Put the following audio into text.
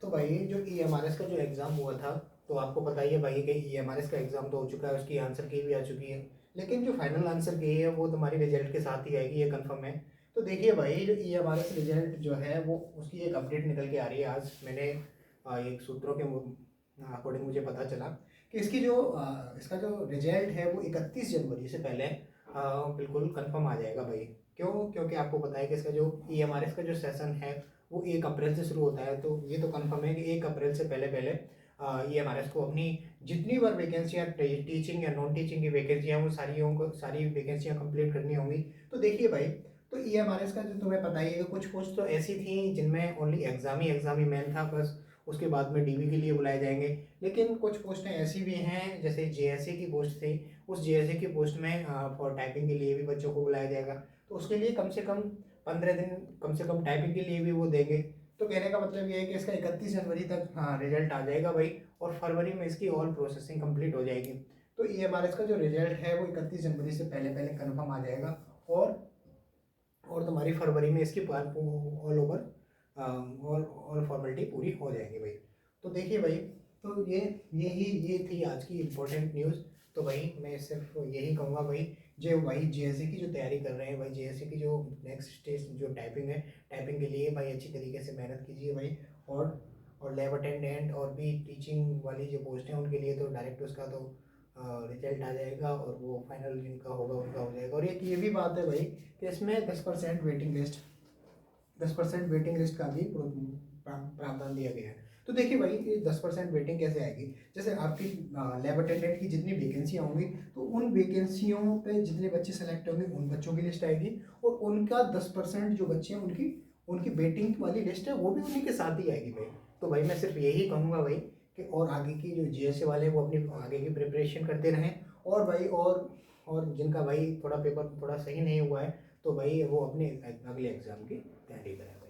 तो भाई जो EMRS का जो एग्ज़ाम हुआ था, तो आपको पता ही है भाई कि EMRS का एग्ज़ाम तो हो चुका है, उसकी आंसर की भी आ चुकी है। लेकिन जो फाइनल आंसर की है वो तुम्हारी रिजल्ट के साथ ही आएगी, ये कंफर्म है। तो देखिए भाई, जो EMRS रिजल्ट जो है वो उसकी एक अपडेट निकल के आ रही है। आज मैंने एक सूत्रों के अकॉर्डिंग मुझे पता चला कि इसका जो रिजल्ट है वो 31 जनवरी से पहले बिल्कुल कंफर्म आ जाएगा भाई। क्यों? क्योंकि आपको पता है कि इसका जो EMRS का जो सेशन है वो 1 अप्रैल से शुरू होता है। तो ये तो कंफर्म है कि 1 अप्रैल से पहले पहले EMRS को अपनी जितनी बार वैकेंसियाँ टीचिंग या नॉन टीचिंग की वैकेंसियाँ वो सारी वैकेंसियाँ कंप्लीट करनी होंगी। तो देखिए भाई, तो EMRS का जो तुम्हें पता ही है कि कुछ पोस्ट तो ऐसी थी जिनमें ओनली एग्ज़ाम ही मेन था बस। उसके बाद में DV के लिए बुलाए जाएंगे। लेकिन कुछ पोस्टें ऐसी भी हैं, जैसे JSA की पोस्ट थी। उस JSA की पोस्ट में फॉर टाइपिंग के लिए भी बच्चों को बुलाया जाएगा। तो उसके लिए कम से कम 15 दिन कम से कम टाइपिंग के लिए भी वो देंगे। तो कहने का मतलब ये है कि इसका 31 जनवरी तक रिजल्ट आ जाएगा भाई। और फरवरी में इसकी ऑल प्रोसेसिंग कंप्लीट हो जाएगी। तो EMRS का जो रिजल्ट है वो 31 जनवरी से पहले पहले कन्फर्म आ जाएगा। और और तुम्हारी फरवरी में इसकी ऑल ओवर ऑल फॉर्मेलिटी पूरी हो जाएगी भाई। तो देखिए भाई, तो ये थी आज की इम्पोर्टेंट न्यूज़। तो भाई मैं सिर्फ यही कहूँगा भाई, जो भाई JSA की जो तैयारी कर रहे हैं भाई, JSA की जो नेक्स्ट स्टेज जो टाइपिंग है, टाइपिंग के लिए भाई अच्छी तरीके से मेहनत कीजिए भाई। और लैब अटेंडेंट और भी टीचिंग वाली जो पोस्ट हैं उनके लिए तो डायरेक्ट उसका तो रिजल्ट आ जाएगा और वो फाइनल जिनका होगा उनका हो जाएगा। और एक ये भी बात है भाई कि इसमें 10% वेटिंग लिस्ट का भी प्रावधान दिया गया है। तो देखिए भाई, ये 10% वेटिंग कैसे आएगी? जैसे आपकी लैब अटेंडेंट की जितनी वैकेंसियाँ होंगी, तो उन वैकेंसियों पे जितने बच्चे सेलेक्ट होंगे उन बच्चों की लिस्ट आएगी। और उनका 10% जो बच्चे हैं उनकी उनकी वेटिंग वाली लिस्ट है वो भी उन्हीं के साथ ही आएगी भाई। तो भाई मैं सिर्फ यही कहूँगा भाई कि और आगे की जो JSA वाले हैं वो अपनी आगे की प्रिपरेशन करते रहें। और भाई और जिनका भाई थोड़ा पेपर थोड़ा सही नहीं हुआ है, तो भाई वो अपने अगले एग्ज़ाम की तैयारी करें।